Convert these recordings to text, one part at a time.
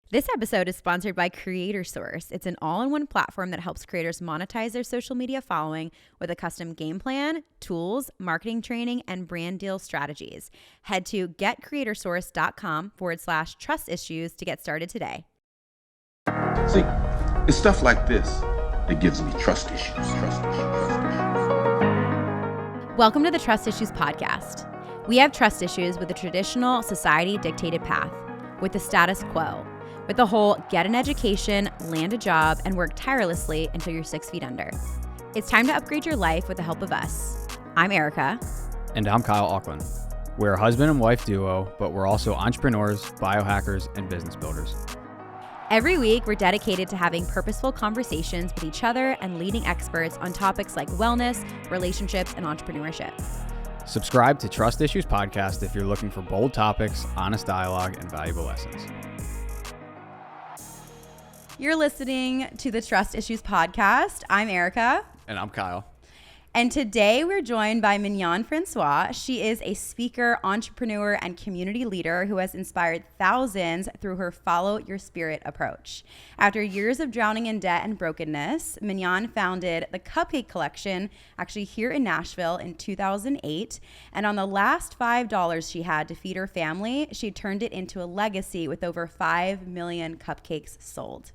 This episode is sponsored by Creator Source. It's an all-in-one platform that helps creators monetize their social media following with a custom game plan, tools, marketing training, and brand deal strategies. Head to getcreatorsource.com/trust issues to get started today. See, it's stuff like this that gives me trust issues. Welcome to the Trust Issues Podcast. We have trust issues with the traditional society-dictated path, with the status quo, with the whole get an education, land a job, and work tirelessly until you're 6 feet under. It's time to upgrade your life with the help of us. I'm Erica. And I'm Kyle Auckland. We're a husband and wife duo, but we're also entrepreneurs, biohackers, and business builders. Every week, we're dedicated to having purposeful conversations with each other and leading experts on topics like wellness, relationships, and entrepreneurship. Subscribe to Trust Issues Podcast if you're looking for bold topics, honest dialogue, and valuable lessons. You're listening to the Trust Issues Podcast. I'm Erica. And I'm Kyle. And today we're joined by Mignon François. She is a speaker, entrepreneur, and community leader who has inspired thousands through her Follow Your Spirit approach. After years of drowning in debt and brokenness, Mignon founded the Cupcake Collection, actually here in Nashville in 2008. And on the last $5 she had to feed her family, she turned it into a legacy with over 5 million cupcakes sold.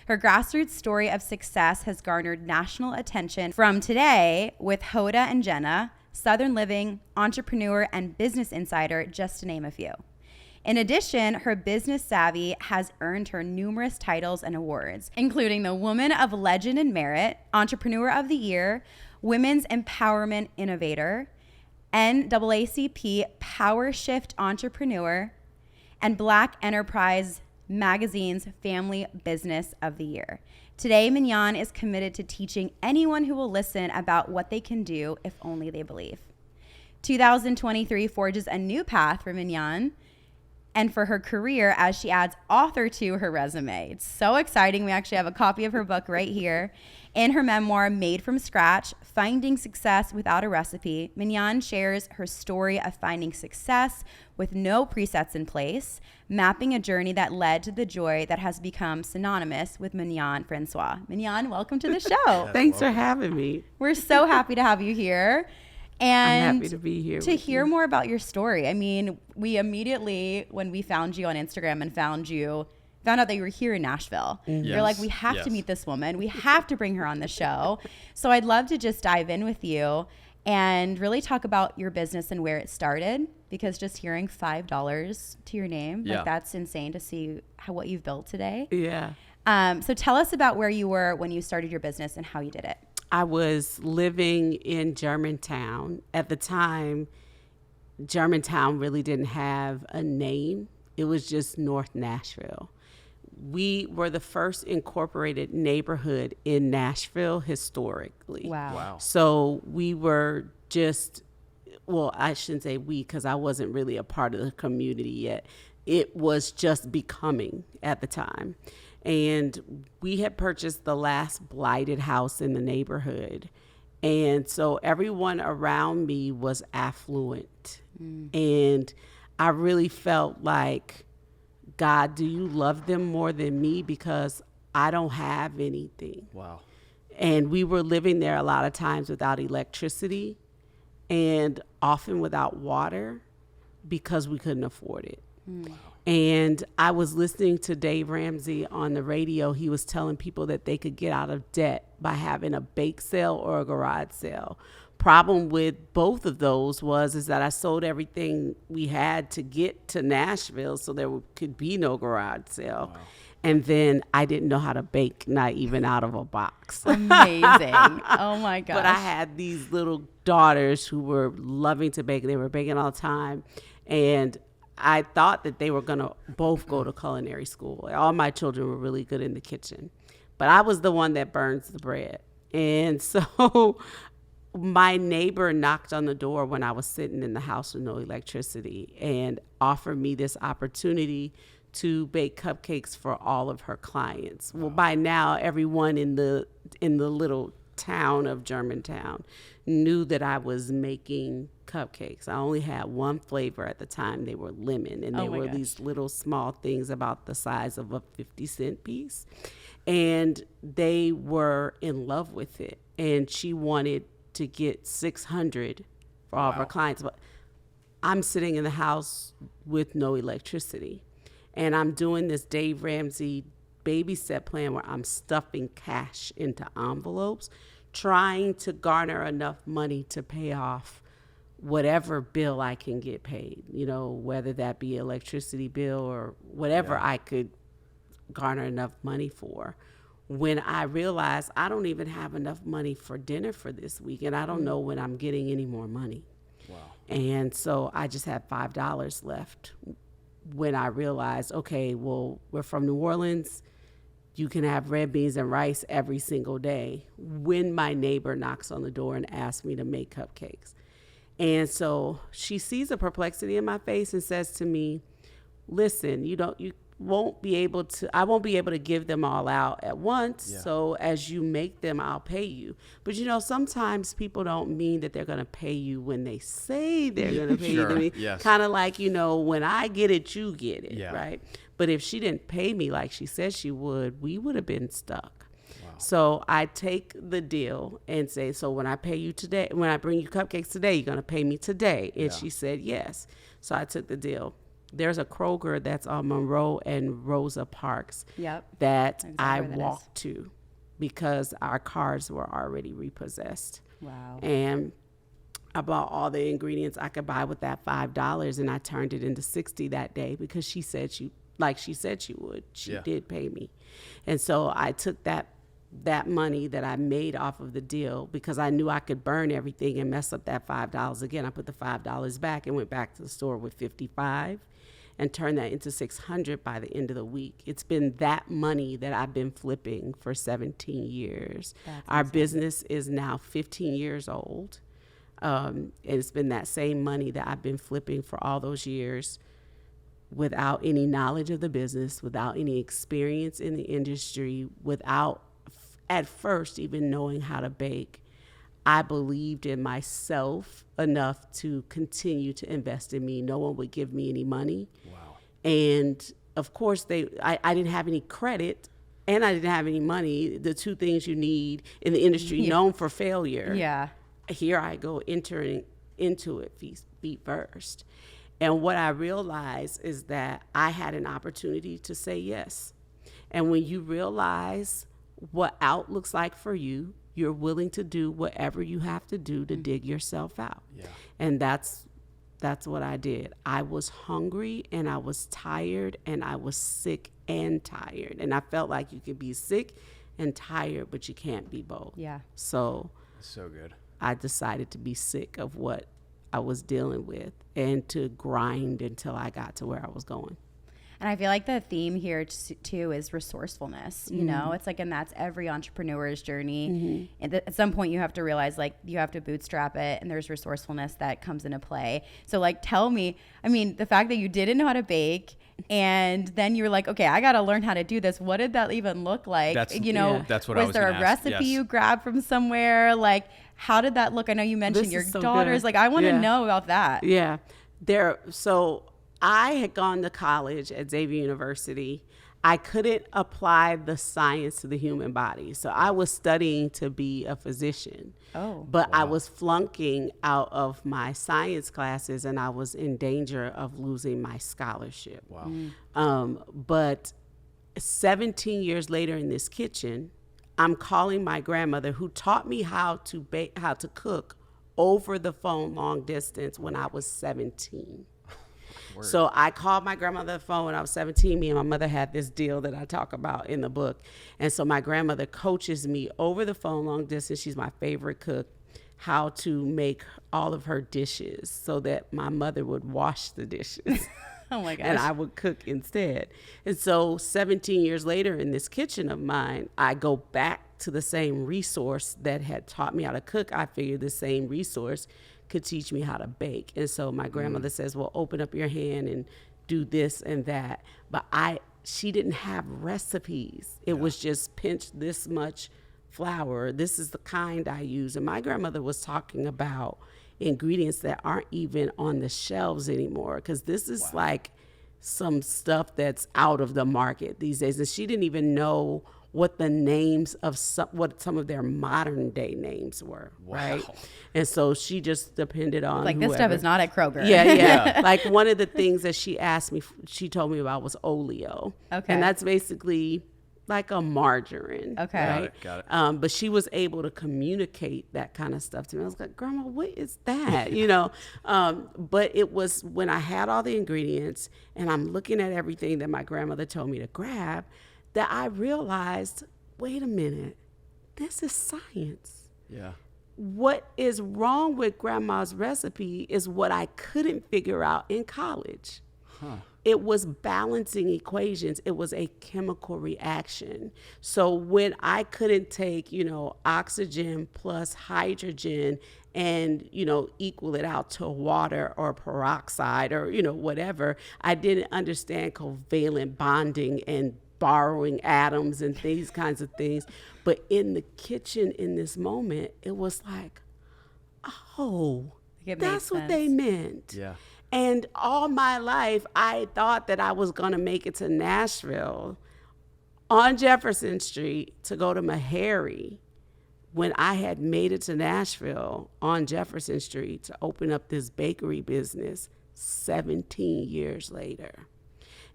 Her grassroots story of success has garnered national attention from Today with Hoda and Jenna, Southern Living, Entrepreneur, and Business Insider, just to name a few. In addition, her business savvy has earned her numerous titles and awards, including the Woman of Legend and Merit, Entrepreneur of the Year, Women's Empowerment Innovator, NAACP Power Shift Entrepreneur, and Black Enterprise Magazine's Family Business of the Year. Today, Mignon is committed to teaching anyone who will listen about what they can do if only they believe. 2023 forges a new path for Mignon and for her career as she adds author to her resume. It's so exciting. We actually have a copy of her book right here. In her memoir, Made from Scratch, Finding Success Without a Recipe, Mignon shares her story of finding success with no presets in place, mapping a journey that led to the joy that has become synonymous with Mignon François. Mignon, welcome to the show. Thanks for having me. We're so happy to have you here. And I'm happy to be here. To hear more about your story. I mean, we immediately, when we found you on Instagram and found out that you were here in Nashville. Mm-hmm. You're like, we have to meet this woman. We have to bring her on the show. So I'd love to just dive in with you and really talk about your business and where it started, because just hearing $5 to your name, like that's insane to see what you've built today. Yeah. So tell us about where you were when you started your business and how you did it. I was living in Germantown. At the time, Germantown really didn't have a name. It was just North Nashville. We were the first incorporated neighborhood in Nashville historically. Wow. So we were just, well, I shouldn't say we, because I wasn't really a part of the community yet. It was just becoming at the time. And we had purchased the last blighted house in the neighborhood. And so everyone around me was affluent. And I really felt like, God, do you love them more than me? Because I don't have anything. Wow. And we were living there a lot of times without electricity and often without water because we couldn't afford it. Wow. And I was listening to Dave Ramsey on the radio. He was telling people that they could get out of debt by having a bake sale or a garage sale. Problem with both of those is that I sold everything we had to get to Nashville so there could be no garage sale. Wow. And then I didn't know how to bake, not even out of a box. Amazing. Oh my gosh. But I had these little daughters who were loving to bake. They were baking all the time. And I thought that they were going to both go to culinary school. All my children were really good in the kitchen. But I was the one that burns the bread. And so my neighbor knocked on the door when I was sitting in the house with no electricity and offered me this opportunity to bake cupcakes for all of her clients. Well, by now, everyone in the little town of Germantown knew that I was making cupcakes. I only had one flavor at the time. They were lemon, and they were these little small things about the size of a 50-cent piece. And they were in love with it. And she wanted to get 600 for all of her clients. But I'm sitting in the house with no electricity. And I'm doing this Dave Ramsey baby step plan where I'm stuffing cash into envelopes, trying to garner enough money to pay off whatever bill I can get paid, you know, whether that be electricity bill or whatever I could garner enough money for. When I realized I don't even have enough money for dinner for this week, and I don't know when I'm getting any more money. Wow. And so I just had $5 left when I realized, okay, well, we're from New Orleans. You can have red beans and rice every single day. When my neighbor knocks on the door and asks me to make cupcakes. And so she sees a perplexity in my face and says to me, listen, I won't be able to give them all out at once. Yeah. So as you make them, I'll pay you. But you know, sometimes people don't mean that they're going to pay you when they say they're going to pay you. Yes. Kind of like, you know, when I get it, you get it, right? But if she didn't pay me like she said she would, we would have been stuck. Wow. So I take the deal and say, so when I pay you today, when I bring you cupcakes today, you're going to pay me today. And she said, yes. So I took the deal. There's a Kroger that's on Monroe and Rosa Parks that I walked to because our cars were already repossessed. Wow. And I bought all the ingredients I could buy with that $5, and I turned it into $60 that day because she said she would. She did pay me. And so I took that money that I made off of the deal because I knew I could burn everything and mess up that $5 again. I put the $5 back and went back to the store with $55 and turned that into $600 by the end of the week. It's been that money that I've been flipping for 17 years. Our business is now 15 years old. And it's been that same money that I've been flipping for all those years without any knowledge of the business, without any experience in the industry, without at first even knowing how to bake. I believed in myself enough to continue to invest in me. No one would give me any money. Wow. And of course, I didn't have any credit and I didn't have any money, the two things you need in the industry known for failure. Yeah. Here I go entering into it feet first. And what I realized is that I had an opportunity to say yes. And when you realize what out looks like for you, you're willing to do whatever you have to do to dig yourself out. Yeah. And that's what I did. I was hungry and I was tired and I was sick and tired. And I felt like you could be sick and tired, but you can't be both. Yeah. So that's so good. I decided to be sick of what I was dealing with and to grind until I got to where I was going. And I feel like the theme here too is resourcefulness. You know, it's like, and that's every entrepreneur's journey. And at some point you have to realize like you have to bootstrap it, and there's resourcefulness that comes into play. So like, tell me, I mean, the fact that you didn't know how to bake and then you're like, okay, I got to learn how to do this. What did that even look like? That's what I was there a recipe you grabbed from somewhere? Like, how did that look? I know you mentioned your daughters. Good. Like, I want to know about that. Yeah. So I had gone to college at Xavier University. I couldn't apply the science to the human body. So I was studying to be a physician. But I was flunking out of my science classes and I was in danger of losing my scholarship. Wow. But 17 years later in this kitchen, I'm calling my grandmother who taught me how to cook over the phone long distance when I was 17. Word. So I called my grandmother on the phone when I was 17. Me and my mother had this deal that I talk about in the book. And so my grandmother coaches me over the phone long distance. She's my favorite cook, how to make all of her dishes so that my mother would wash the dishes. Oh my gosh. And I would cook instead. And so 17 years later in this kitchen of mine, I go back to the same resource that had taught me how to cook. I figured the same resource could teach me how to bake. And so my grandmother says, well, open up your hand and do this and that. But she didn't have recipes. It was just pinch this much flour. This is the kind I use. And my grandmother was talking about ingredients that aren't even on the shelves anymore, because this is like some stuff that's out of the market these days. And she didn't even know what the names of some of their modern day names were, right? And so she just depended on like whoever. This stuff is not at Kroger. Yeah. Like one of the things that she told me about was oleo. Okay. And that's basically like a margarine. Okay. Right? Got it. But she was able to communicate that kind of stuff to me. I was like, Grandma, what is that? You know? But it was when I had all the ingredients and I'm looking at everything that my grandmother told me to grab, that I realized, wait a minute, this is science. Yeah. What is wrong with Grandma's recipe is what I couldn't figure out in college. It was balancing equations. It was a chemical reaction. So when I couldn't take, oxygen plus hydrogen and, equal it out to water or peroxide or, whatever, I didn't understand covalent bonding and borrowing atoms and these kinds of things. But in the kitchen in this moment, it was like, oh, that's what they meant. Yeah. And all my life, I thought that I was going to make it to Nashville on Jefferson Street to go to Meharry, when I had made it to Nashville on Jefferson Street to open up this bakery business 17 years later.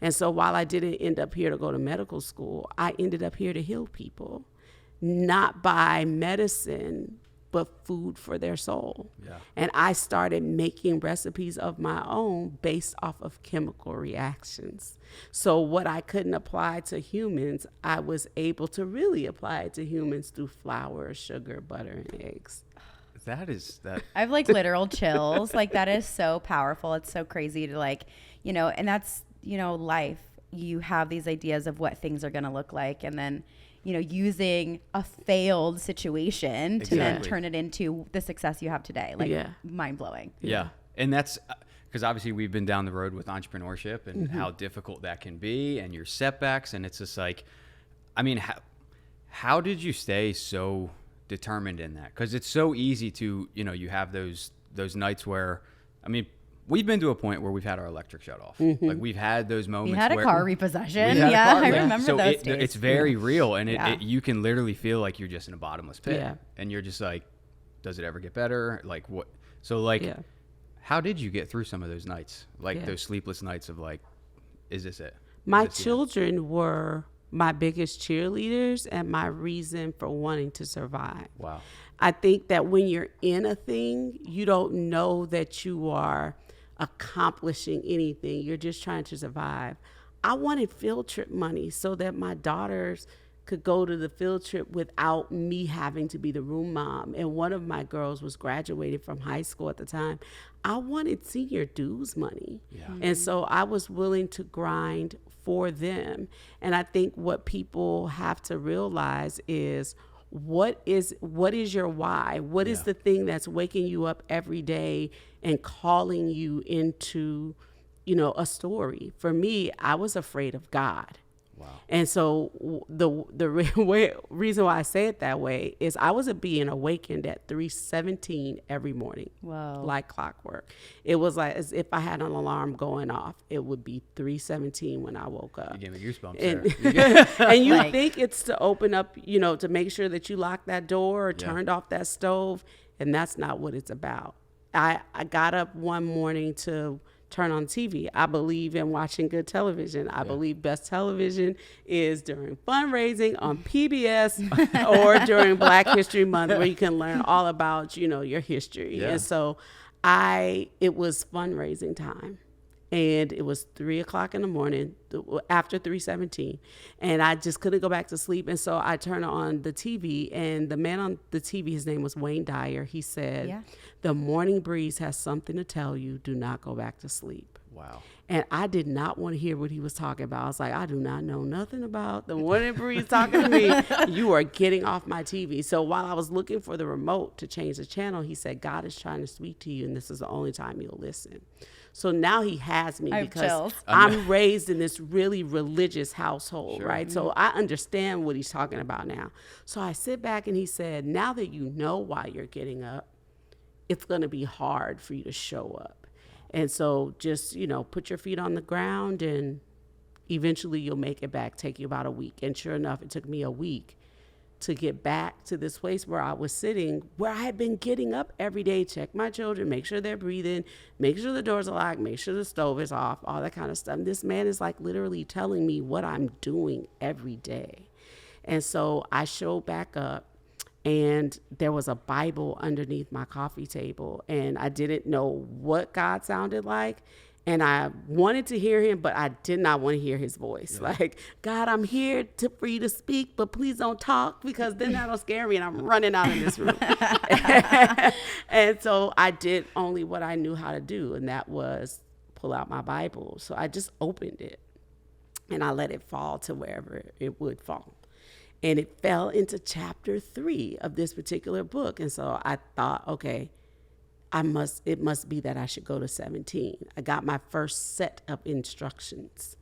And so while I didn't end up here to go to medical school, I ended up here to heal people, not by medicine, but food for their soul. Yeah. And I started making recipes of my own based off of chemical reactions. So what I couldn't apply to humans, I was able to really apply it to humans through flour, sugar, butter, and eggs. That is that. I have like literal chills. Like that is so powerful. It's so crazy to and that's, life. You have these ideas of what things are going to look like, and then using a failed situation to then turn it into the success you have today. Mind blowing. Yeah. And that's because obviously we've been down the road with entrepreneurship and how difficult that can be and your setbacks. And it's just like, I mean, how did you stay so determined in that? Because it's so easy to, you have those nights where, I mean, we've been to a point where we've had our electric shut off. Like we've had those moments. We had a car repossession. I remember so those days. It's very real, and it you can literally feel like you're just in a bottomless pit, and you're just like, does it ever get better? Like what? So how did you get through some of those nights, those sleepless nights of like, is this it? My children were my biggest cheerleaders and my reason for wanting to survive. Wow. I think that when you're in a thing, you don't know that you are accomplishing anything. You're just trying to survive. I wanted field trip money so that my daughters could go to the field trip without me having to be the room mom. And one of my girls was graduating from high school at the time. I wanted senior dues money. Yeah. And so I was willing to grind for them. And I think what people have to realize is, what is your why? What is the thing that's waking you up every day and calling you into, a story? For me, I was afraid of God. Wow. And so the reason why I say it that way is I was being awakened at 3:17 every morning. Wow. Like clockwork. It was like as if I had an alarm going off. It would be 3:17 when I woke up. You gave me goosebumps there. And you think it's to open up, to make sure that you locked that door or turned off that stove. And that's not what it's about. I got up one morning to turn on TV. I believe in watching good television. I believe best television is during fundraising on PBS or during Black History Month, where you can learn all about, your history. Yeah. And so it was fundraising time. And it was 3:00 in the morning after 3:17, and I just couldn't go back to sleep. And so I turned on the TV, and the man on the TV, his name was Wayne Dyer. He said, "The morning breeze has something to tell you. Do not go back to sleep." Wow. And I did not want to hear what he was talking about. I was like, I do not know nothing about the morning breeze talking to me. You are getting off my TV. So while I was looking for the remote to change the channel, he said, God is trying to speak to you, and this is the only time you'll listen. So now he has me I have because chills. I'm raised in this really religious household, Sure. right? So I understand what he's talking about now. So I sit back and he said, now that you know why you're getting up, it's going to be hard for you to show up. And so just, put your feet on the ground and eventually you'll make it back. Take you about a week. And sure enough, it took me a week to get back to this place where I was sitting, where I had been getting up every day, check my children, make sure they're breathing, make sure the doors are locked, make sure the stove is off, all that kind of stuff. And this man is like literally telling me what I'm doing every day. And so I showed back up, and there was a Bible underneath my coffee table, and I didn't know what God sounded like. And I wanted to hear him, but I did not want to hear his voice. Yeah. Like, God, I'm here for you to speak, but please don't talk, because then that'll scare me and I'm running out of this room. And so I did only what I knew how to do, and that was pull out my Bible. So I just opened it and I let it fall to wherever it would fall. And it fell into chapter 3 of this particular book. And so I thought, okay, it must be that I should go to 17. I got my first set of instructions.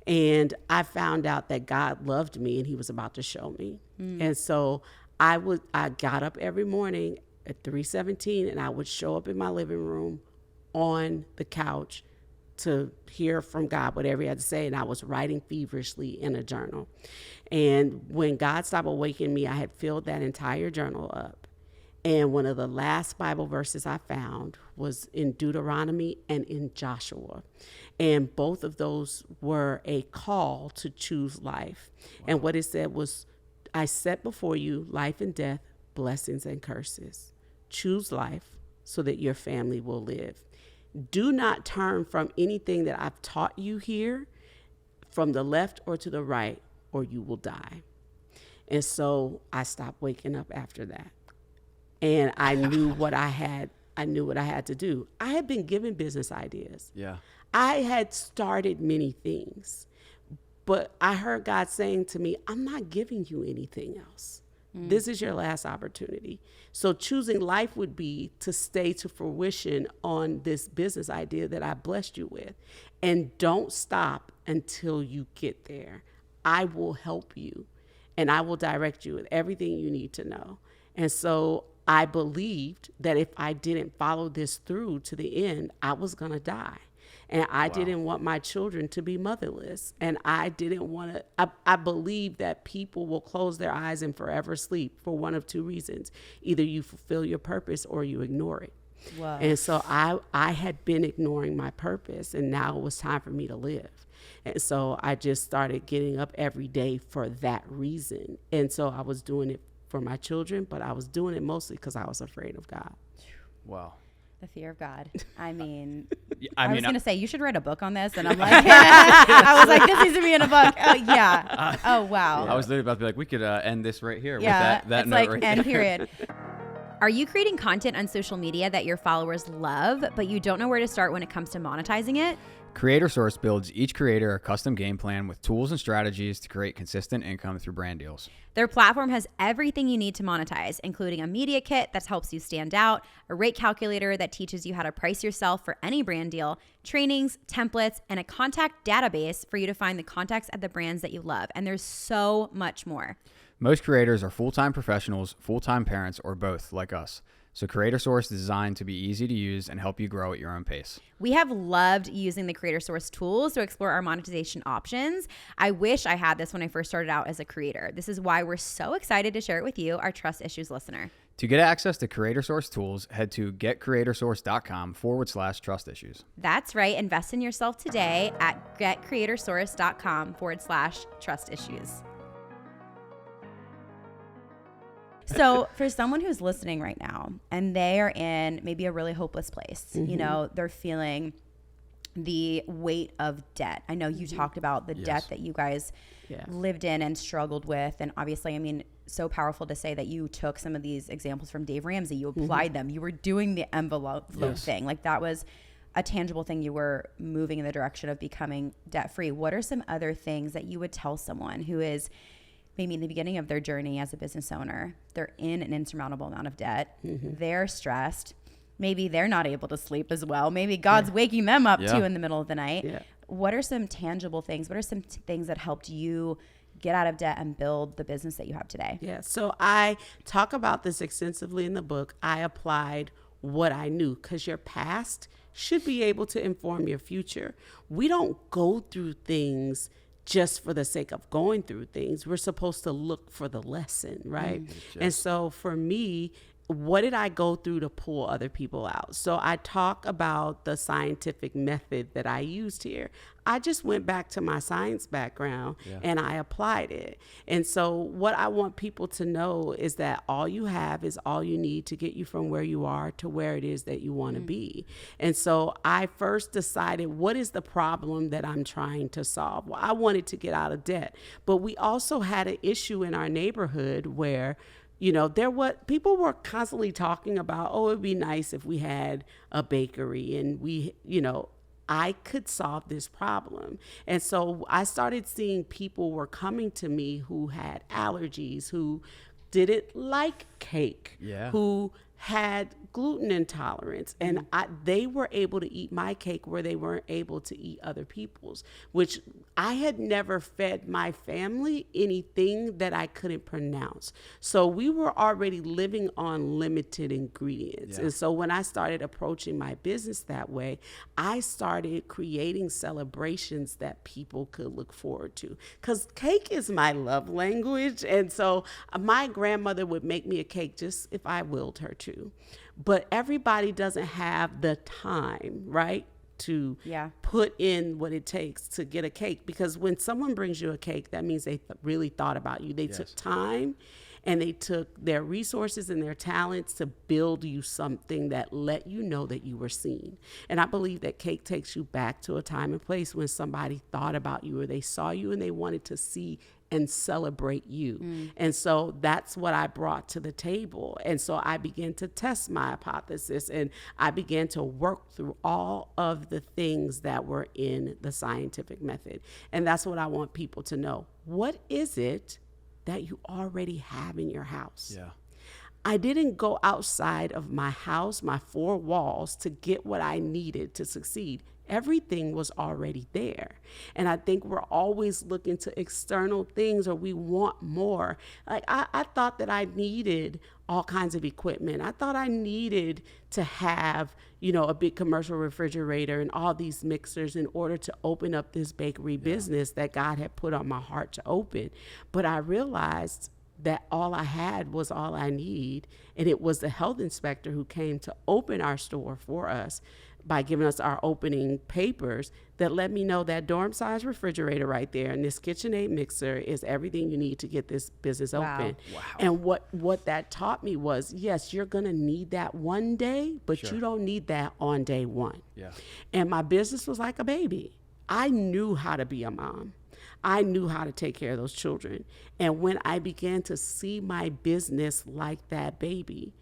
And I found out that God loved me and he was about to show me. And so I got up every morning at 3:17 and I would show up in my living room on the couch to hear from God, whatever he had to say. And I was writing feverishly in a journal. And when God stopped awakening me, I had filled that entire journal up. And one of the last Bible verses I found was in Deuteronomy and in Joshua. And both of those were a call to choose life. Wow. And what it said was, I set before you life and death, blessings and curses. Choose life so that your family will live. Do not turn from anything that I've taught you here, from the left or to the right, or you will die. And so I stopped waking up after that. And I knew what I had to do. I had been given business ideas. Yeah. I had started many things, but I heard God saying to me, I'm not giving you anything else. This is your last opportunity. So choosing life would be to stay to fruition on this business idea that I blessed you with. And don't stop until you get there. I will help you and I will direct you with everything you need to know. And so I believed that if I didn't follow this through to the end, I was going to die. And I didn't want my children to be motherless. And I didn't want to, I believe that people will close their eyes and forever sleep for one of two reasons. Either you fulfill your purpose or you ignore it. Wow. And so I had been ignoring my purpose, and now it was time for me to live. And so I just started getting up every day for that reason. And so I was doing it for my children, but I was doing it mostly because I was afraid of God. Wow. The fear of God. I mean, I was going to say, you should write a book on this. And I'm like, I was like, this needs to be in a book. Oh, yeah. Oh, wow. I was literally about to be like, we could end this right here. Yeah. With that it's note like right end there. period. Are you creating content on social media that your followers love, but you don't know where to start when it comes to monetizing it? Creator Source builds each creator a custom game plan with tools and strategies to create consistent income through brand deals. Their platform has everything you need to monetize, including a media kit that helps you stand out, a rate calculator that teaches you how to price yourself for any brand deal, trainings, templates, and a contact database for you to find the contacts at the brands that you love. And there's so much more. Most creators are full-time professionals, full-time parents, or both, like us. So Creator Source is designed to be easy to use and help you grow at your own pace. We have loved using the Creator Source tools to explore our monetization options. I wish I had this when I first started out as a creator. This is why we're so excited to share it with you, our Trust Issues listener. To get access to Creator Source tools, head to getcreatorsource.com/trust issues. That's right. Invest in yourself today at getcreatorsource.com/trust issues. So for someone who's listening right now and they are in maybe a really hopeless place, you know, they're feeling the weight of debt. I know you talked about the debt that you guys lived in and struggled with. And obviously, I mean, so powerful to say that you took some of these examples from Dave Ramsey, you applied them, you were doing the envelope thing. Like that was a tangible thing. You were moving in the direction of becoming debt free. What are some other things that you would tell someone who is maybe in the beginning of their journey as a business owner? They're in an insurmountable amount of debt. They're stressed. maybe they're not able to sleep as well. Maybe God's waking them up too in the middle of the night. Yeah. What are some tangible things? What are some things that helped you get out of debt and build the business that you have today? Yeah. So I talk about this extensively in the book. I applied what I knew, because your past should be able to inform your future. We don't go through things just for the sake of going through things. We're supposed to look for the lesson, right? And so for me, what did I go through to pull other people out? So I talk about the scientific method that I used here. I just went back to my science background and I applied it. And so what I want people to know is that all you have is all you need to get you from where you are to where it is that you want to be. And so I first decided, what is the problem that I'm trying to solve? Well, I wanted to get out of debt, but we also had an issue in our neighborhood where people were constantly talking about, oh, it'd be nice if we had a bakery, and I could solve this problem. And so I started seeing people were coming to me who had allergies, who didn't like cake, who had gluten intolerance, and they were able to eat my cake where they weren't able to eat other people's, which I had never fed my family anything that I couldn't pronounce. So we were already living on limited ingredients. And so when I started approaching my business that way, I started creating celebrations that people could look forward to, because cake is my love language. And so my grandmother would make me a cake just if I willed her to. But everybody doesn't have the time, right, to put in what it takes to get a cake. Because when someone brings you a cake, that means they really thought about you. They took time, and they took their resources and their talents to build you something that let you know that you were seen. And I believe that cake takes you back to a time and place when somebody thought about you, or they saw you and they wanted to see and celebrate you. And so that's what I brought to the table. And so I began to test my hypothesis, and I began to work through all of the things that were in the scientific method. And that's what I want people to know. What is it that you already have in your house? Yeah. I didn't go outside of my house, my four walls, to get what I needed to succeed. Everything was already there. And I think we're always looking to external things, or we want more. Like I thought that I needed all kinds of equipment. I thought I needed to have, a big commercial refrigerator and all these mixers in order to open up this bakery business that God had put on my heart to open. But I realized that all I had was all I need. And it was the health inspector who came to open our store for us by giving us our opening papers that let me know that dorm size refrigerator right there and this KitchenAid mixer is everything you need to get this business open. Wow. And what that taught me was, yes, you're going to need that one day, but you don't need that on day one. Yeah. And my business was like a baby. I knew how to be a mom. I knew how to take care of those children. And when I began to see my business like that baby,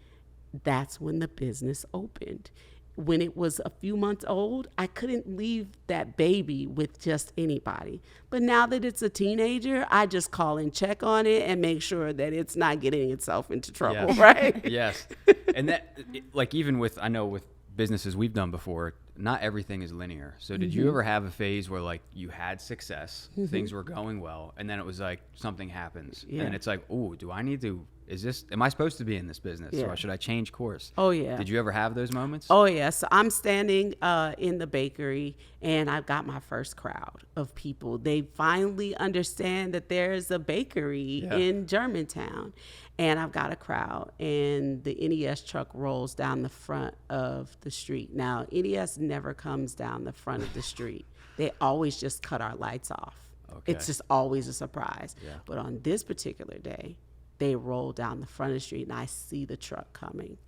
that's when the business opened. When it was a few months old, I couldn't leave that baby with just anybody. But now that it's a teenager, I just call and check on it and make sure that it's not getting itself into trouble, right? Yes. And that, like, even with businesses we've done before, not everything is linear. So did you ever have a phase where, like, you had success, things were going well, and then it was like something happens and it's like, oh, am I supposed to be in this business or should I change course? Oh, yeah. Did you ever have those moments? Oh, yeah. So I'm standing in the bakery, and I've got my first crowd of people. They finally understand that there's a bakery in Germantown, and I've got a crowd, and the NES truck rolls down the front of the street. Now, NES never comes down the front of the street. They always just cut our lights off. Okay. It's just always a surprise. Yeah. But on this particular day, they roll down the front of the street, and I see the truck coming.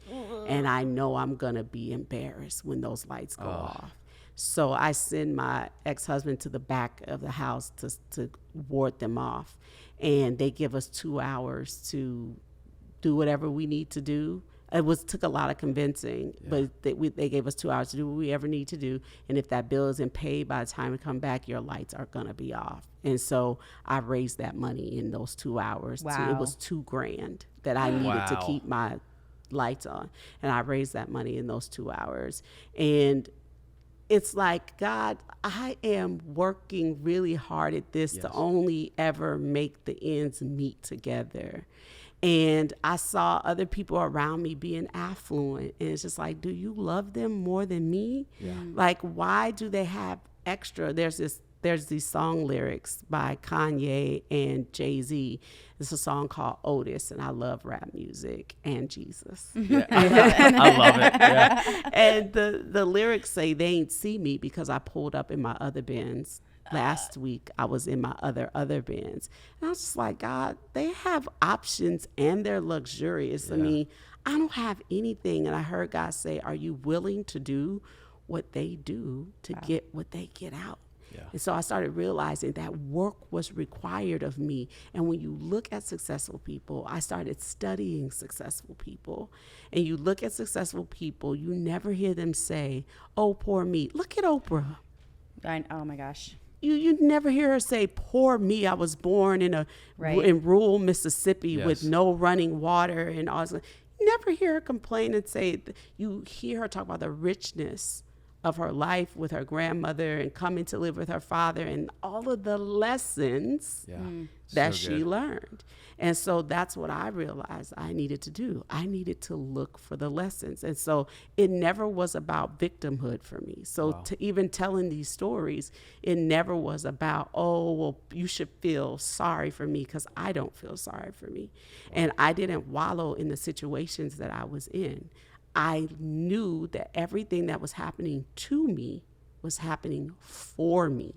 And I know I'm going to be embarrassed when those lights go off. So I send my ex-husband to the back of the house to ward them off. And they give us 2 hours to do whatever we need to do. Took a lot of convincing, but they gave us 2 hours to do what we ever need to do. And if that bill isn't paid by the time we come back, your lights are going to be off. And so I raised that money in those 2 hours. Wow. It was $2,000 that I needed to keep my lights on. And I raised that money in those 2 hours. And it's like, God, I am working really hard at this to only ever make the ends meet together. And I saw other people around me being affluent. And it's just like, do you love them more than me? Yeah. Like, why do they have extra? There's these song lyrics by Kanye and Jay-Z. It's a song called Otis, and I love rap music and Jesus. Yeah, I love it. Yeah. And the lyrics say, they ain't see me because I pulled up in my other Benz. Last week, I was in my other Benz. And I was just like, God, they have options and they're luxurious. Yeah. I mean, I don't have anything. And I heard God say, are you willing to do what they do to get what they get out? Yeah. And so I started realizing that work was required of me. And when you look at successful people, I started studying successful people. And you look at successful people, you never hear them say, oh, poor me. Look at Oprah. Oh my gosh. You never hear her say, poor me, I was born in rural Mississippi with no running water and all this. You never hear her complain and say, you hear her talk about the richness of her life with her grandmother and coming to live with her father and all of the lessons that she learned. And so that's what I realized I needed to do. I needed to look for the lessons. And so it never was about victimhood for me. So to even telling these stories, it never was about, oh, well, you should feel sorry for me, because I don't feel sorry for me. And I didn't wallow in the situations that I was in. I knew that everything that was happening to me was happening for me.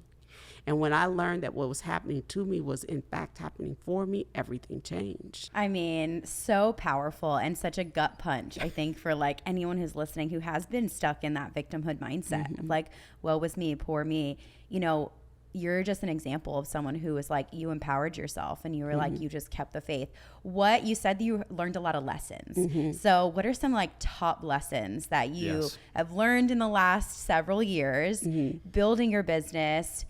And when I learned that what was happening to me was in fact happening for me, everything changed. I mean, so powerful and such a gut punch, I think, for like anyone who's listening who has been stuck in that victimhood mindset of like, woe was me, poor me. You know, you're just an example of someone who was like, you empowered yourself and you were like, you just kept the faith. What you said, you learned a lot of lessons. So what are some like top lessons that you have learned in the last several years, building your business,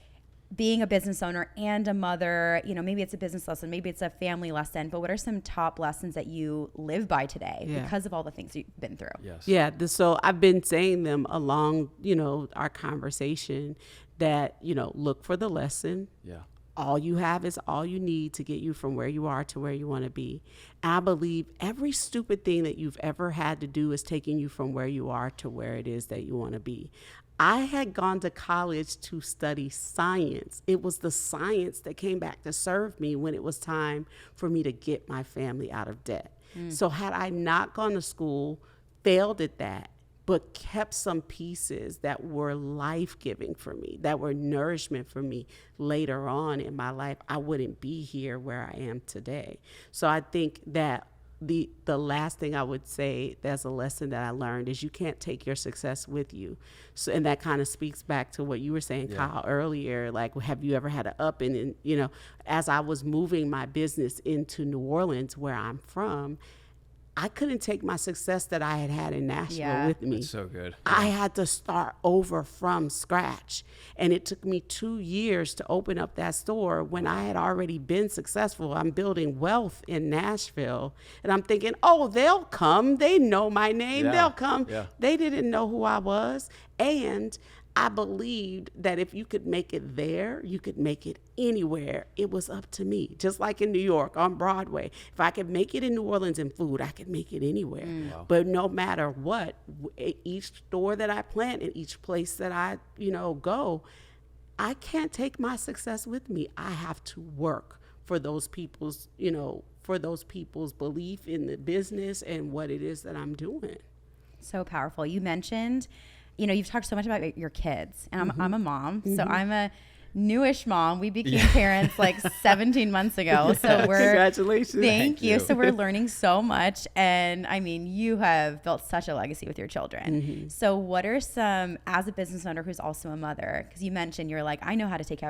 being a business owner and a mother? You know, maybe it's a business lesson, maybe it's a family lesson, but what are some top lessons that you live by today because of all the things you've been through? So I've been saying them along, you know, our conversation, that, you know, look for the lesson. All you have is all you need to get you from where you are to where you want to be. I believe every stupid thing that you've ever had to do is taking you from where you are to where it is that you want to be. I had gone to college to study science. It was the science that came back to serve me when it was time for me to get my family out of debt. So had I not gone to school, failed at that, but kept some pieces that were life-giving for me, that were nourishment for me later on in my life, I wouldn't be here where I am today. So I think that the last thing I would say, that's a lesson that I learned, is you can't take your success with you. So, and that kind of speaks back to what you were saying, Kyle, earlier. Like, have you ever had an up and, you know, as I was moving my business into New Orleans, where I'm from, I couldn't take my success that I had in Nashville with me. That's so good. I had to start over from scratch. And it took me 2 years to open up that store when I had already been successful. I'm building wealth in Nashville. And I'm thinking, oh, they'll come. They know my name. They'll come. They didn't know who I was. And I believed that if you could make it there, you could make it anywhere. It was up to me. Just like in New York on Broadway. If I could make it in New Orleans in food, I could make it anywhere. But no matter what, each store that I plant and each place that I, you know, go, I can't take my success with me. I have to work for those people's, you know, for those people's belief in the business and what it is that I'm doing. So powerful. You mentioned, you know, you've talked so much about your kids, and I'm a mom, so I'm a newish mom. We became parents like 17 months ago. So we're congratulations. Thank you. So we're learning so much. And I mean, you have built such a legacy with your children. So what are some, as a business owner who's also a mother, because you mentioned you're like, I know how to take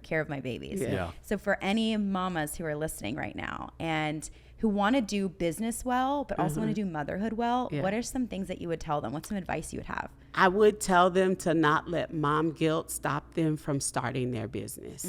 care of my babies. So for any mamas who are listening right now and who want to do business well, but also want to do motherhood well, what are some things that you would tell them? What's some advice you would have? I would tell them to not let mom guilt stop them from starting their business.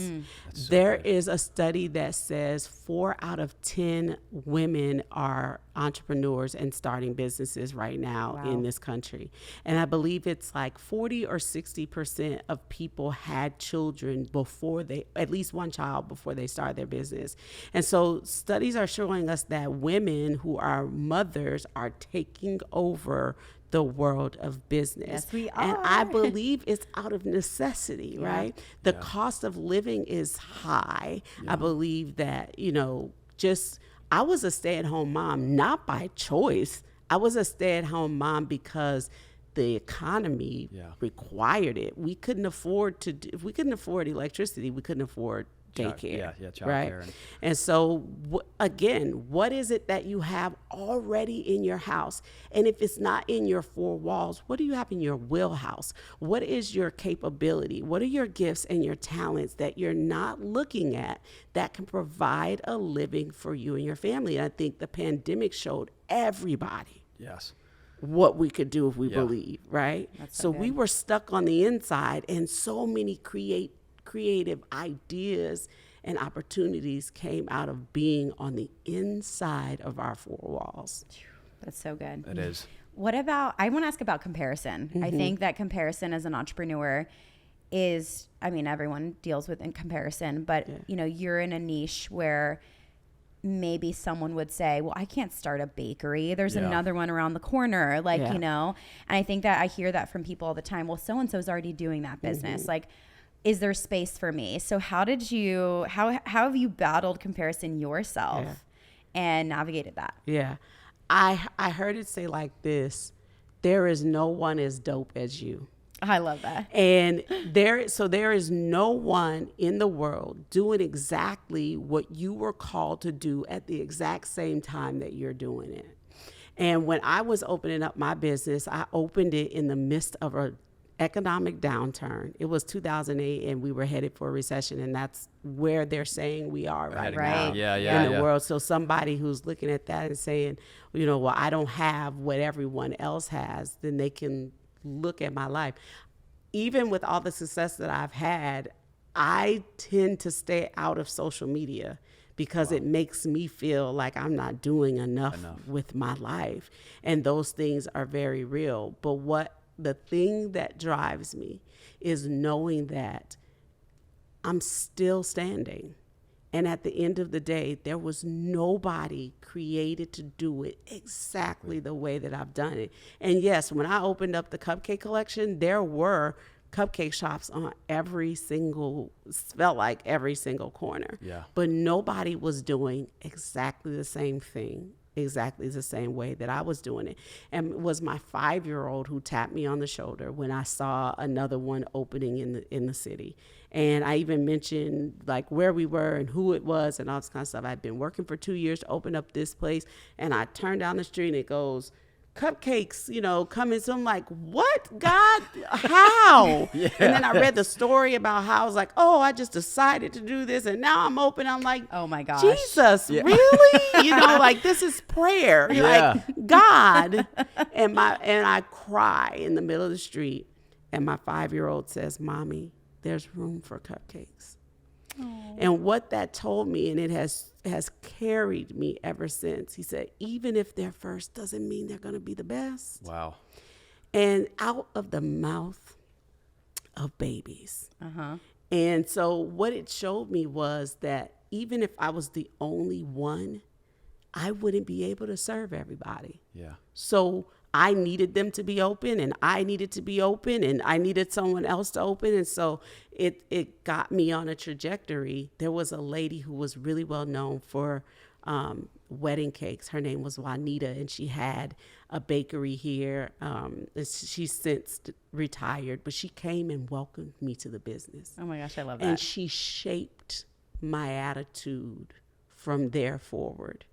There is a study that says 4 out of 10 women are entrepreneurs and starting businesses right now in this country. And I believe it's like 40 or 60% of people had children before at least one child before they start their business. And so studies are showing us that women who are mothers are taking over the world of business. Yes, we are. And I believe it's out of necessity, right? The cost of living is high. I believe that, I was a stay-at-home mom, not by choice. I was a stay-at-home mom because the economy required it. We couldn't afford if we couldn't afford electricity, we couldn't afford daycare, right? And so, again, what is it that you have already in your house? And if it's not in your four walls, what do you have in your wheelhouse? What is your capability? What are your gifts and your talents that you're not looking at that can provide a living for you and your family? And I think the pandemic showed everybody what we could do if we believe, right? So we were stuck on the inside, and so many creative ideas and opportunities came out of being on the inside of our four walls. That's so good. It is. I want to ask about comparison. I think that comparison as an entrepreneur is, everyone deals with in comparison, but you're in a niche where maybe someone would say, well, I can't start a bakery. There's another one around the corner. And I think that I hear that from people all the time. Well, so-and-so's already doing that business. Is there space for me? So how have you battled comparison yourself and navigated that? Yeah. I heard it say like this: there is no one as dope as you. I love that. And there is no one in the world doing exactly what you were called to do at the exact same time that you're doing it. And when I was opening up my business, I opened it in the midst of a economic downturn. It was 2008 and we were headed for a recession, and that's where they're saying we are right now in the world. So somebody who's looking at that and saying, well, I don't have what everyone else has, then they can look at my life. Even with all the success that I've had, I tend to stay out of social media because it makes me feel like I'm not doing enough with my life. And those things are very real. But the thing that drives me is knowing that I'm still standing. And at the end of the day, there was nobody created to do it exactly the way that I've done it. And yes, when I opened up the Cupcake Collection, there were cupcake shops on every single corner. Yeah. But nobody was doing exactly the same thing, exactly the same way that I was doing it. And it was my 5-year-old who tapped me on the shoulder when I saw another one opening in the city. And I even mentioned like where we were and who it was and all this kind of stuff. I'd been working for 2 years to open up this place, and I turned down the street and it goes, cupcakes, coming. So I'm like, what, God, how? And then I read the story about how I was like, oh, I just decided to do this, and now I'm open. I'm like, oh my gosh, Jesus, really? Like this is prayer. Like God. And I cry in the middle of the street, and my 5-year-old says, Mommy, there's room for cupcakes. Aww. And what that told me, and it has carried me ever since. He said, even if they're first doesn't mean they're going to be the best. Wow. And out of the mouth of babies. Uh-huh. And so what it showed me was that even if I was the only one, I wouldn't be able to serve everybody. Yeah. So I needed them to be open, and I needed to be open, and I needed someone else to open. And so it got me on a trajectory. There was a lady who was really well known for wedding cakes. Her name was Juanita, and she had a bakery here. She's since retired, but she came and welcomed me to the business. Oh my gosh, I love that. And she shaped my attitude from there forward.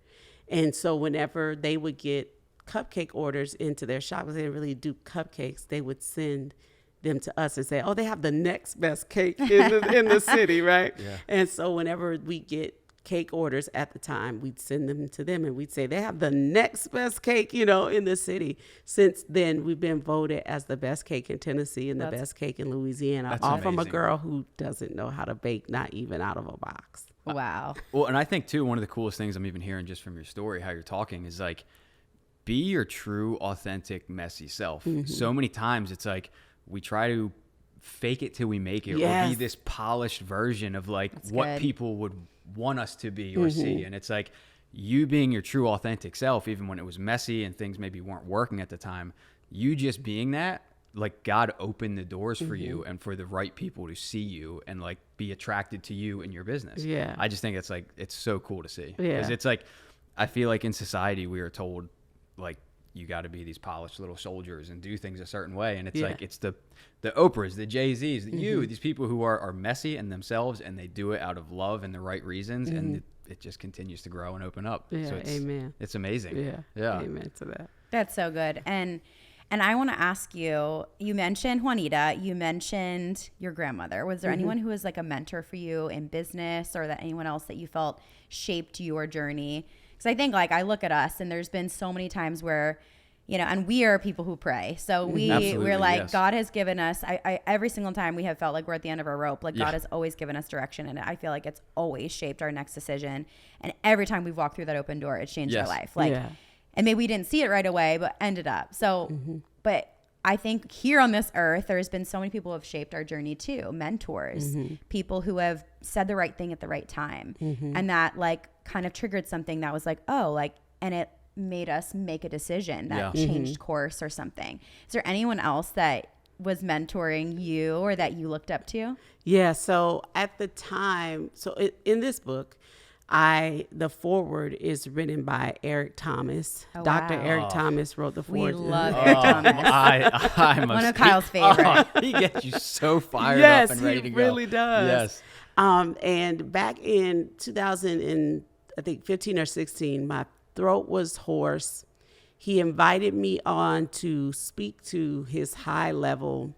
And so whenever they would get cupcake orders into their shop, because they didn't really do cupcakes, they would send them to us and say, oh, they have the next best cake in the city, right? Yeah. And so whenever we get cake orders at the time, we'd send them to them, and we'd say, they have the next best cake, in the city. Since then, we've been voted as the best cake in Tennessee and the best cake in Louisiana, all amazing. From a girl who doesn't know how to bake, not even out of a box. Wow. Well, and I think too, one of the coolest things I'm even hearing just from your story, how you're talking, is like, be your true, authentic, messy self. So many times it's like we try to fake it till we make it, or be this polished version of like what people would want us to be or see. And it's like you being your true, authentic self, even when it was messy and things maybe weren't working at the time, you just being that, like God opened the doors for you and for the right people to see you and like be attracted to you in your business. Yeah. I just think it's like, it's so cool to see. Yeah. Because it's like, I feel like in society we are told like you got to be these polished little soldiers and do things a certain way. And it's like, it's the Oprahs, the Jay-Z's, these people who are messy in themselves and they do it out of love and the right reasons. And it just continues to grow and open up. Yeah. So it's, Amen. It's amazing. Yeah. Yeah. Amen to that. That's so good. And I want to ask you, you mentioned Juanita, you mentioned your grandmother. Was there anyone who was like a mentor for you in business, or that anyone else that you felt shaped your journey? Because I think like I look at us and there's been so many times where, you know, and we are people who pray. So we're like, God has given us, I every single time we have felt like we're at the end of our rope, like God has always given us direction. And I feel like it's always shaped our next decision. And every time we've walked through that open door, it's changed our life. Like, and maybe we didn't see it right away, but ended up. So, but I think here on this earth, there's been so many people who have shaped our journey too. Mentors, people who have said the right thing at the right time. And that like kind of triggered something that was like, oh, like, and it made us make a decision that changed course or something. Is there anyone else that was mentoring you or that you looked up to? Yeah. So at the time, in this book, the foreword is written by Eric Thomas. Oh, Dr. wow. Eric Thomas wrote the foreword. We love Eric Thomas. I'm one of Kyle's favorite. He gets you so fired up and ready to go. Yes, he really does. Yes. And back in 2015 or 16, my throat was hoarse. He invited me on to speak to his high-level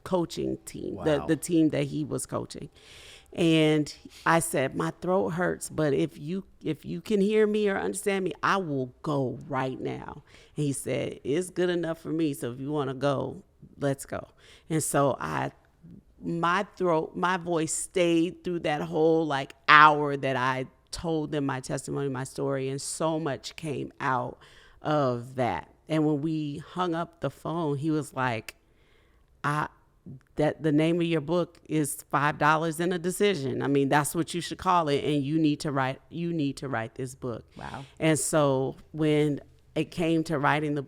coaching team, the team that he was coaching. And I said, my throat hurts, but if you can hear me or understand me, I will go right now. And he said, it's good enough for me. So if you want to go, let's go. And so my voice stayed through that whole like hour that I told them my testimony, my story, and so much came out of that. And when we hung up the phone, he was like, that the name of your book is $5 in a decision. I mean, that's what you should call it. And you need to write this book. Wow. And so when it came to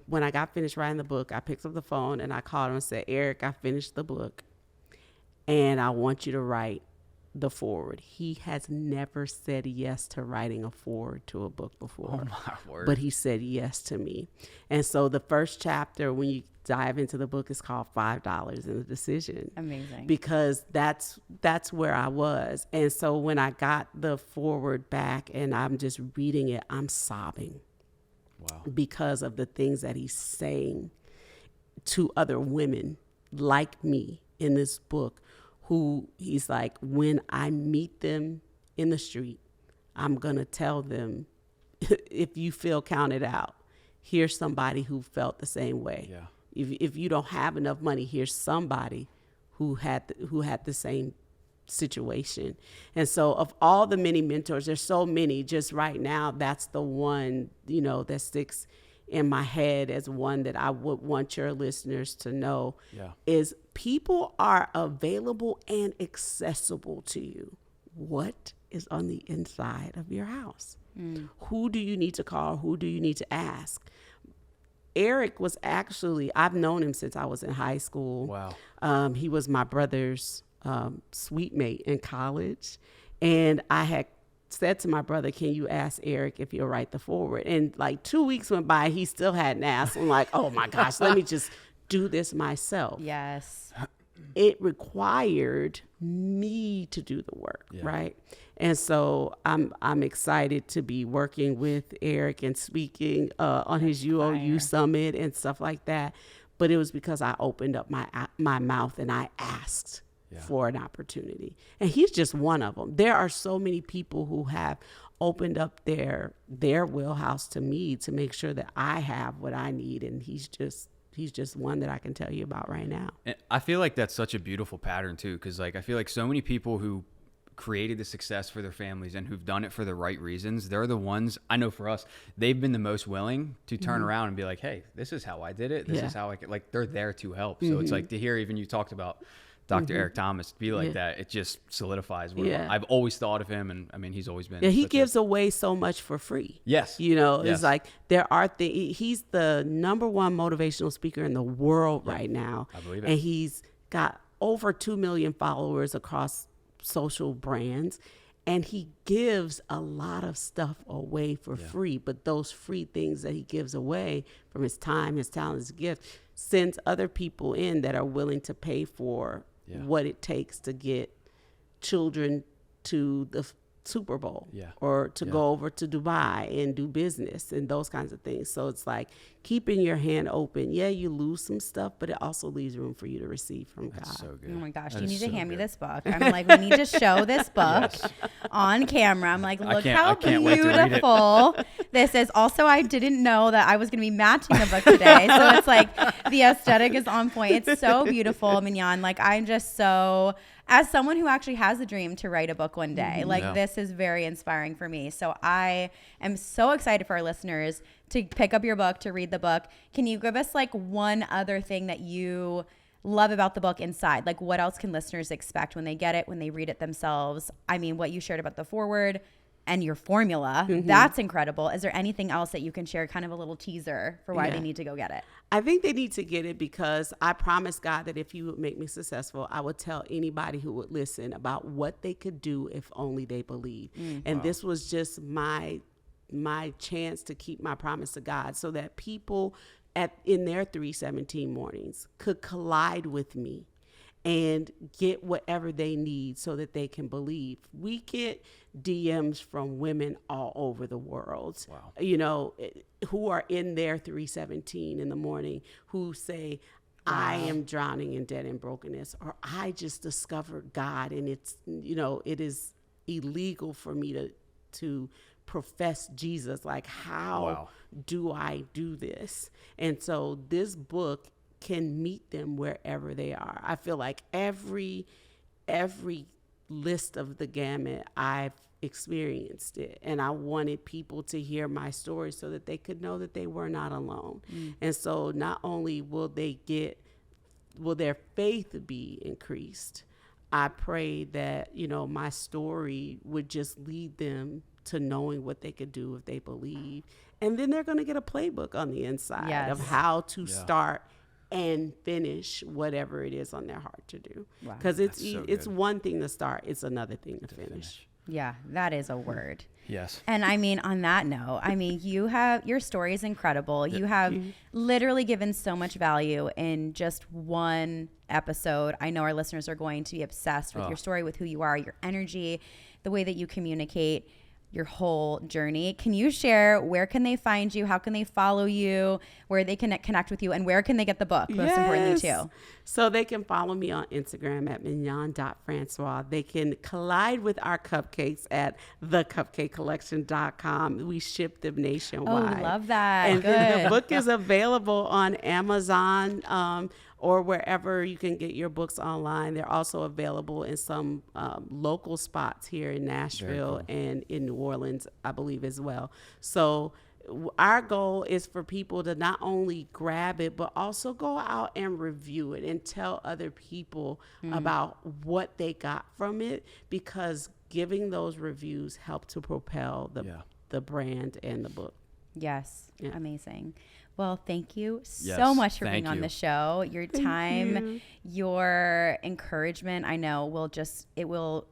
when I got finished writing the book, I picked up the phone and I called him and said, Eric, I finished the book and I want you to write the foreword. He has never said yes to writing a foreword to a book before. Oh my word. But he said yes to me. And so the first chapter, when you dive into the book, is called $5 in a Decision. Amazing. Because that's where I was. And so when I got the foreword back and I'm just reading it, I'm sobbing. Wow. Because of the things that he's saying to other women like me in this book, who he's like, when I meet them in the street, I'm going to tell them, if you feel counted out, here's somebody who felt the same way. Yeah. If you don't have enough money, here's somebody who had the same situation. And so of all the many mentors, there's so many, just right now, that's the one, that sticks in my head as one that I would want your listeners to know is people are available and accessible to you. What is on the inside of your house? Who do you need to call? Who do you need to ask? Eric was actually, I've known him since I was in high school. Wow. He was my brother's suite mate in college. And I had said to my brother, can you ask Eric if he'll write the foreword? And like 2 weeks went by, he still hadn't asked. I'm like, oh my gosh, let me just do this myself. Yes. It required me to do the work, right? And so I'm excited to be working with Eric and speaking on his UOU summit and stuff like that. But it was because I opened up my mouth and I asked for an opportunity. And he's just one of them. There are so many people who have opened up their wheelhouse to me to make sure that I have what I need. And he's just one that I can tell you about right now. And I feel like that's such a beautiful pattern too, because like I feel like so many people who created the success for their families and who've done it for the right reasons, they're the ones, I know for us, they've been the most willing to turn around and be like, hey, this is how I did it. This is how I could, like, they're there to help. So it's like to hear, even you talked about Dr. Eric Thomas, to be like that, it just solidifies what I've always thought of him. And I mean, he's always been. Yeah, he gives away so much for free. Yes. You know, it's like there are things. He's the number one motivational speaker in the world right now. I believe it. And he's got over 2 million followers across social brands. And he gives a lot of stuff away for free. But those free things that he gives away from his time, his talent, his gift, sends other people in that are willing to pay for what it takes to get children to the Super Bowl or to go over to Dubai and do business and those kinds of things. So it's like keeping your hand open. Yeah, you lose some stuff, but it also leaves room for you to receive from God. So good. Oh my gosh, That you is need to so hand me good. this book. I'm like, we need to show this book on camera. I'm like, look how I can't wait to read it. beautiful this is. Also, I didn't know that I was going to be matching the book today. So it's like the aesthetic is on point. It's so beautiful, Mignon. Like, I'm just so, as someone who actually has a dream to write a book one day, like this is very inspiring for me. So I am so excited for our listeners to pick up your book, to read the book. Can you give us like one other thing that you love about the book inside? Like, what else can listeners expect when they get it, when they read it themselves? I mean, what you shared about the foreword and your formula, that's incredible. Is there anything else that you can share, kind of a little teaser for why they need to go get it? I think they need to get it because I promised God that if He would make me successful, I would tell anybody who would listen about what they could do if only they believed. And this was just my chance to keep my promise to God, so that people in their 317 mornings could collide with me and get whatever they need so that they can believe. We get DMs from women all over the world, you know, who are in their 317 in the morning, who say, I am drowning in debt and brokenness, or I just discovered God and it's, you know, it is illegal for me to profess Jesus. Like, how do I do this? And so this book can meet them wherever they are. I feel like every list of the gamut, I've experienced it, and I wanted people to hear my story so that they could know that they were not alone. And so not only will their faith be increased, I pray that, you know, my story would just lead them to knowing what they could do if they believe. And then they're going to get a playbook on the inside of how to start and finish whatever it is on their heart to do. Because it's one thing to start, it's another thing to finish. Yeah, that is a word. Yes. And I mean, on that note, I mean, your story is incredible. You have literally given so much value in just one episode. I know our listeners are going to be obsessed with your story, with who you are, your energy, the way that you communicate, your whole journey. Can you share, where can they find you? How can they follow you? Where they can connect with you? And where can they get the book, most importantly, too? So they can follow me on Instagram at Mignon.François. They can collide with our cupcakes at thecupcakecollection.com. We ship them nationwide. Oh, love that. And Good. then the book is available on Amazon, or wherever you can get your books online. They're also available in some local spots here in Nashville and in New Orleans, I believe, as well. So our goal is for people to not only grab it, but also go out and review it and tell other people about what they got from it, because giving those reviews help to propel the brand and the book. Yes. Yeah. Amazing. Well, thank you so Yes, much for thank being on you. the show. Your time, your encouragement, I know it will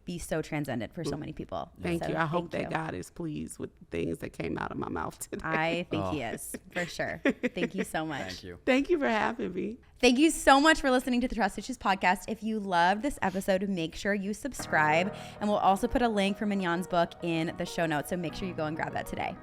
be so transcendent for so many people. Thank So you. I hope thank that God is pleased with the things that came out of my mouth today. I think he is, for sure. Thank you so much. Thank you. Thank you for having me. Thank you so much for listening to the Trust Issues podcast. If you loved this episode, make sure you subscribe. And we'll also put a link for Mignon's book in the show notes. So make sure you go and grab that today.